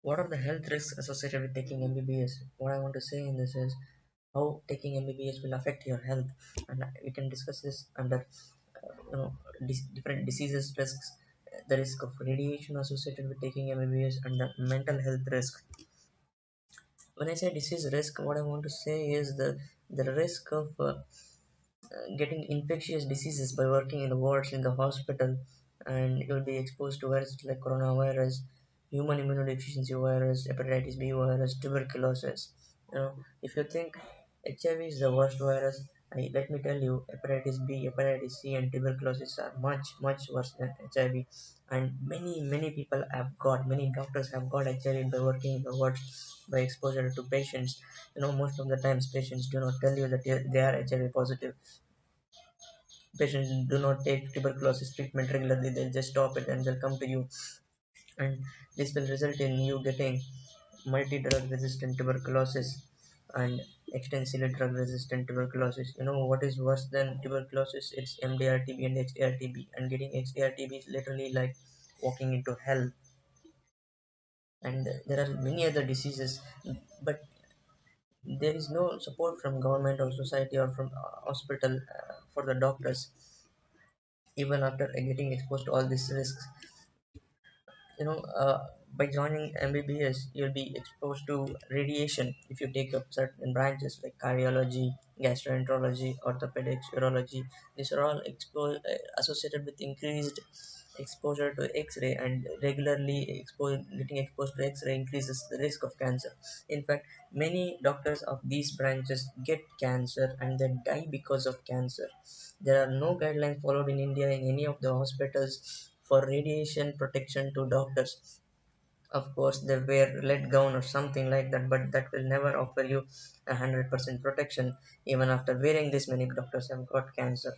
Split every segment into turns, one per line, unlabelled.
What are the health risks associated with taking MBBS? What I want to say in this is how taking MBBS will affect your health, and we can discuss this under different diseases risks, the risk of radiation associated with taking MBBS, and the mental health risk. When I say disease risk, what I want to say is the risk of getting infectious diseases by working in the wards in the hospital, and you'll be exposed to viruses like coronavirus, human immunodeficiency virus, hepatitis B virus, tuberculosis. If you think HIV is the worst virus, let me tell you, hepatitis B, hepatitis C, and tuberculosis are much worse than HIV. And many people have got, many doctors have got HIV by working in the wards, by exposure to patients. Most of the times patients do not tell you that they are HIV positive. Patients do not take tuberculosis treatment regularly, they'll just stop it and they'll come to you, and this will result in you getting multi-drug resistant tuberculosis and extensively drug resistant tuberculosis. What is worse than tuberculosis? It's MDR-TB and XDR-TB, and getting XDR-TB is literally like walking into hell. And there are many other diseases, but there is no support from government or society or from hospital for the doctors, even after getting exposed to all these risks. By joining MBBS, you'll be exposed to radiation if you take up certain branches like cardiology, gastroenterology, orthopedics, urology. These are all associated with increased exposure to X-ray, and regularly getting exposed to X-ray increases the risk of cancer. In fact, many doctors of these branches get cancer and they die because of cancer. There are no guidelines followed in India in any of the hospitals for radiation protection to doctors. Of course, they wear lead gown or something like that, but that will never offer you 100% protection. Even after wearing this, many doctors have got cancer.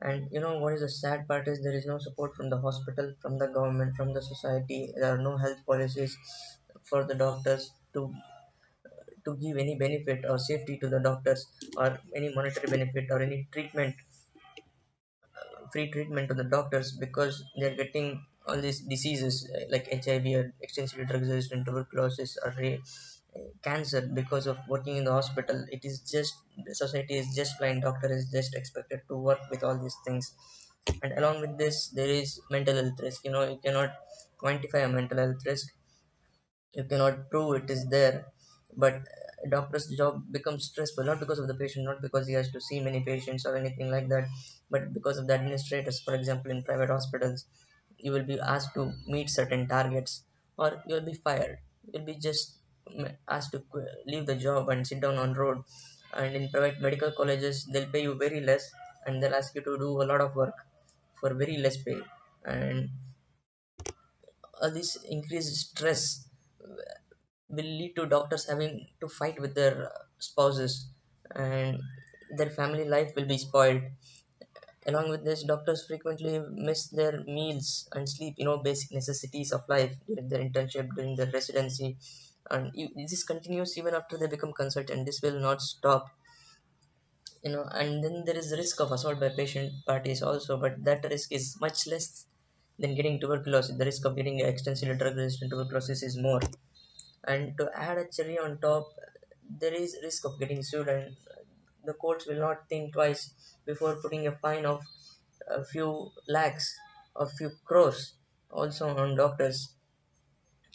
And what is the sad part is there is no support from the hospital, from the government, from the society. There are no health policies for the doctors to give any benefit or safety to the doctors, or any monetary benefit or any treatment, free treatment to the doctors, because they're getting all these diseases like HIV or extensively drug resistant tuberculosis or cancer because of working in the hospital. It is just, the society is just blind, doctor is just expected to work with all these things. And along with this, there is mental health risk. You cannot quantify a mental health risk, you cannot prove it is there, but a doctor's job becomes stressful, not because of the patient, not because he has to see many patients or anything like that, but because of the administrators. For example, in private hospitals, you will be asked to meet certain targets, or you will be fired. You'll be just asked to leave the job and sit down on road. And in private medical colleges, they'll pay you very less, and they'll ask you to do a lot of work for very less pay. And all this increased stress will lead to doctors having to fight with their spouses, and their family life will be spoiled. Along with this, doctors frequently miss their meals and sleep, basic necessities of life, during their internship, during their residency. And this continues even after they become consultant. This will not stop. And then there is the risk of assault by patient parties also, but that risk is much less than getting tuberculosis. The risk of getting extensively drug resistant tuberculosis is more. And to add a cherry on top, there is risk of getting sued, and the courts will not think twice before putting a fine of a few lakhs or few crores also on doctors.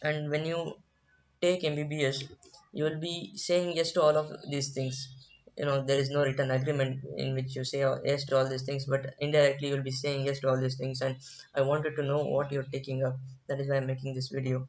And when you take MBBS, you will be saying yes to all of these things. There is no written agreement in which you say yes to all these things, but indirectly you will be saying yes to all these things. And I wanted to know what you're taking up. That is why I'm making this video.